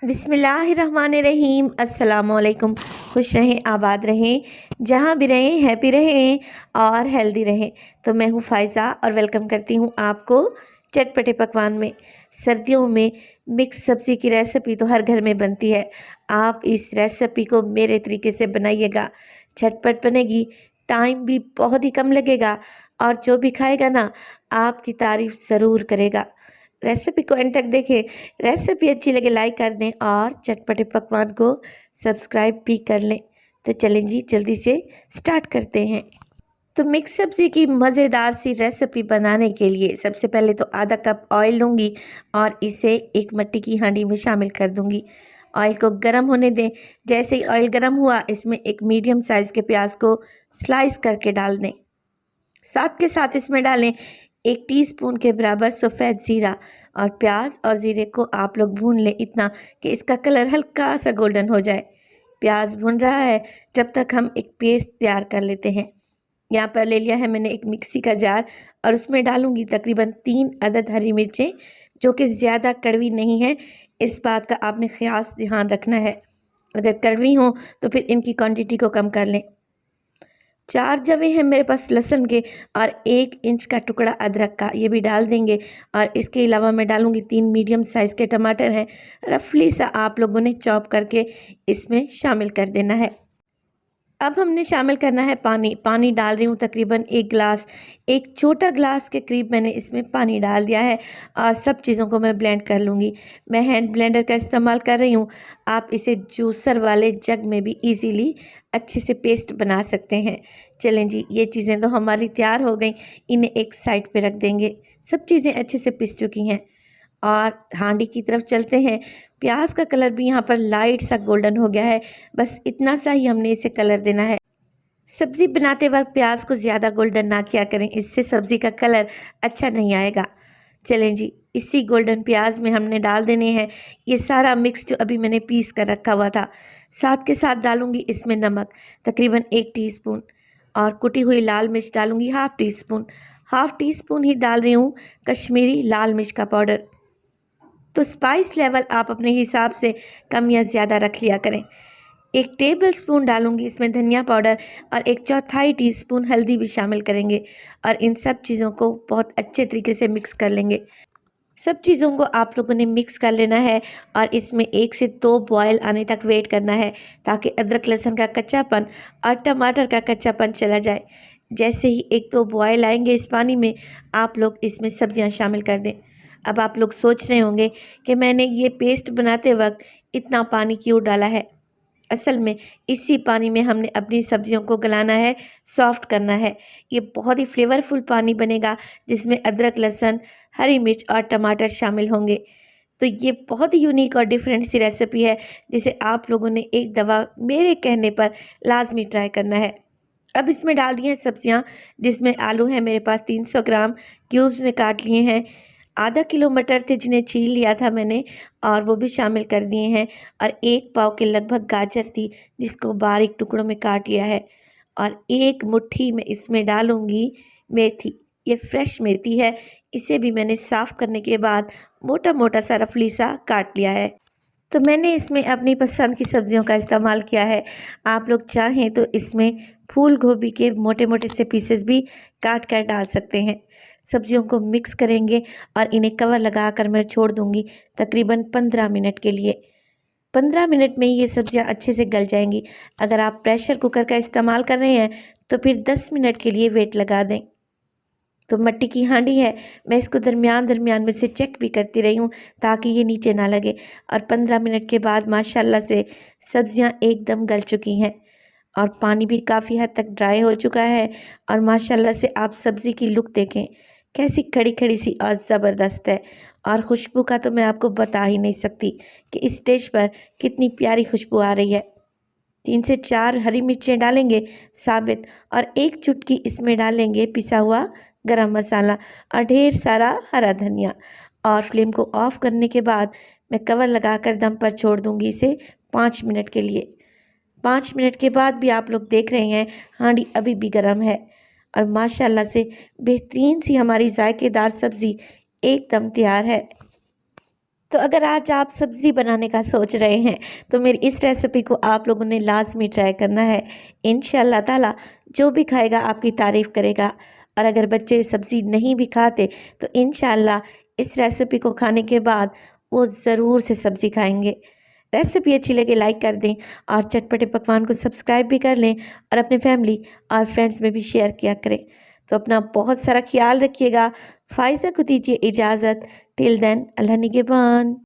बिस्मिल्लाहिर्रहमानिर्रहीम। अस्सलामुअलैकुम। खुश रहें, आबाद रहें, जहाँ भी रहें हैप्पी रहें और हेल्दी रहें। तो मैं हूँ फ़ायज़ा और वेलकम करती हूँ आपको चटपटे पकवान में। सर्दियों में मिक्स सब्ज़ी की रेसिपी तो हर घर में बनती है। आप इस रेसिपी को मेरे तरीके से बनाइएगा, झटपट बनेगी, टाइम भी बहुत ही कम लगेगा और जो भी खाएगा ना आपकी तारीफ़ ज़रूर करेगा। रेसिपी को एंड तक देखें। रेसिपी अच्छी लगे लाइक कर दें और चटपटे पकवान को सब्सक्राइब भी कर लें। तो चलें जी, जल्दी से स्टार्ट करते हैं। तो मिक्स सब्ज़ी की मज़ेदार सी रेसिपी बनाने के लिए सबसे पहले तो आधा कप ऑयल लूँगी और इसे एक मिट्टी की हांडी में शामिल कर दूँगी। ऑयल को गर्म होने दें। जैसे ही ऑयल गर्म हुआ, इसमें एक मीडियम साइज़ के प्याज को स्लाइस करके डाल दें। साथ के साथ इसमें डालें 1 टीस्पून के बराबर सफ़ेद ज़ीरा और प्याज और ज़ीरे को आप लोग भून लें इतना कि इसका कलर हल्का सा गोल्डन हो जाए। प्याज भुन रहा है, जब तक हम एक पेस्ट तैयार कर लेते हैं। यहाँ पर ले लिया है मैंने एक मिक्सी का जार और उसमें डालूंगी तकरीबन 3 अदद हरी मिर्चें, जो कि ज़्यादा कड़वी नहीं है। इस बात का आपने ख़ास ध्यान रखना है, अगर कड़वी हो तो फिर इनकी क्वांटिटी को कम कर लें। 4 जवे हैं मेरे पास लहसुन के और 1 इंच का टुकड़ा अदरक का, ये भी डाल देंगे। और इसके अलावा मैं डालूंगी 3 मीडियम साइज़ के टमाटर हैं, रफली सा आप लोगों ने चॉप करके इसमें शामिल कर देना है। अब हमने शामिल करना है पानी। पानी डाल रही हूँ तकरीबन 1 गिलास, एक छोटा गिलास के करीब मैंने इसमें पानी डाल दिया है और सब चीज़ों को मैं ब्लेंड कर लूँगी। मैं हैंड ब्लेंडर का इस्तेमाल कर रही हूँ, आप इसे जूसर वाले जग में भी इजीली अच्छे से पेस्ट बना सकते हैं। चलें जी, ये चीज़ें तो हमारी तैयार हो गई, इन्हें एक साइड पे रख देंगे। सब चीज़ें अच्छे से पिस चुकी हैं और हांडी की तरफ चलते हैं। प्याज का कलर भी यहाँ पर लाइट सा गोल्डन हो गया है, बस इतना सा ही हमने इसे कलर देना है। सब्ज़ी बनाते वक्त प्याज को ज़्यादा गोल्डन ना किया करें, इससे सब्ज़ी का कलर अच्छा नहीं आएगा। चलें जी, इसी गोल्डन प्याज में हमने डाल देने हैं ये सारा मिक्स जो अभी मैंने पीस कर रखा हुआ था। साथ के साथ डालूंगी इसमें नमक तकरीबन 1 टीस्पून और कुटी हुई लाल मिर्च डालूंगी हाफ़ टीस्पून। हाफ़ टीस्पून ही डाल रही हूँ कश्मीरी लाल मिर्च का पाउडर। तो स्पाइस लेवल आप अपने हिसाब से कम या ज़्यादा रख लिया करें। 1 टेबलस्पून डालूंगी इसमें धनिया पाउडर और 1/4 टीस्पून हल्दी भी शामिल करेंगे और इन सब चीज़ों को बहुत अच्छे तरीके से मिक्स कर लेंगे। सब चीज़ों को आप लोगों ने मिक्स कर लेना है और इसमें 1 से 2 बॉयल आने तक वेट करना है, ताकि अदरक लहसुन का कच्चापन और टमाटर का कच्चापन चला जाए। जैसे ही 1-2 बॉयल आएंगे इस पानी में, आप लोग इसमें सब्जियां शामिल कर दें। अब आप लोग सोच रहे होंगे कि मैंने ये पेस्ट बनाते वक्त इतना पानी क्यों डाला है। असल में इसी पानी में हमने अपनी सब्जियों को गलाना है, सॉफ्ट करना है। ये बहुत ही फ्लेवरफुल पानी बनेगा, जिसमें अदरक लहसुन, हरी मिर्च और टमाटर शामिल होंगे। तो ये बहुत ही यूनिक और डिफरेंट सी रेसिपी है, जिसे आप लोगों ने एक दफ़ा मेरे कहने पर लाजमी ट्राई करना है। अब इसमें डाल दिए हैं सब्जियां, जिसमें आलू है मेरे पास 300 ग्राम, क्यूब्स में काट लिए हैं। आधा किलो मटर थे जिन्हें छील लिया था मैंने और वो भी शामिल कर दिए हैं। और 1 पाव के लगभग गाजर थी, जिसको बारीक टुकड़ों में काट लिया है। और 1 मुट्ठी में इसमें डालूंगी मेथी। ये फ्रेश मेथी है, इसे भी मैंने साफ़ करने के बाद मोटा मोटा सा रफली सा काट लिया है। तो मैंने इसमें अपनी पसंद की सब्जियों का इस्तेमाल किया है। आप लोग चाहें तो इसमें फूल गोभी के मोटे मोटे से पीसेस भी काट कर डाल सकते हैं। सब्जियों को मिक्स करेंगे और इन्हें कवर लगा कर मैं छोड़ दूंगी तकरीबन 15 मिनट के लिए। 15 मिनट में ये सब्जियां अच्छे से गल जाएंगी। अगर आप प्रेशर कुकर का इस्तेमाल कर रहे हैं तो फिर 10 मिनट के लिए वेट लगा दें। तो मिट्टी की हांडी है, मैं इसको दरमियान दरमियान में से चेक भी करती रही हूँ ताकि ये नीचे ना लगे। और 15 मिनट के बाद माशाल्लाह से सब्जियां एकदम गल चुकी हैं और पानी भी काफ़ी हद तक ड्राई हो चुका है। और माशाल्लाह से आप सब्ज़ी की लुक देखें, कैसी खड़ी खड़ी सी और ज़बरदस्त है। और खुशबू का तो मैं आपको बता ही नहीं सकती कि इस स्टेज पर कितनी प्यारी खुशबू आ रही है। 3 से 4 हरी मिर्चें डालेंगे साबित और 1 चुटकी इसमें डालेंगे पिसा हुआ गरम मसाला और ढेर सारा हरा धनिया। और फ्लेम को ऑफ करने के बाद मैं कवर लगाकर दम पर छोड़ दूंगी इसे 5 मिनट के लिए। 5 मिनट के बाद भी आप लोग देख रहे हैं हांडी अभी भी गर्म है और माशाल्लाह से बेहतरीन सी हमारी जायकेदार सब्ज़ी एकदम तैयार है। तो अगर आज आप सब्ज़ी बनाने का सोच रहे हैं तो मेरी इस रेसिपी को आप लोगों ने लाज़मी ट्राई करना है। इंशाअल्लाह ताला जो भी खाएगा आपकी तारीफ़ करेगा। और अगर बच्चे सब्ज़ी नहीं भी खाते तो इंशाअल्लाह इस रेसिपी को खाने के बाद वो ज़रूर से सब्ज़ी खाएंगे। रेसिपी अच्छी लगे लाइक कर दें और चटपटे पकवान को सब्सक्राइब भी कर लें और अपने फैमिली और फ्रेंड्स में भी शेयर किया करें। तो अपना बहुत सारा ख्याल रखिएगा। फ़ाइज़ा को दीजिए इजाज़त। टिल देन अल्लाह निगहबान।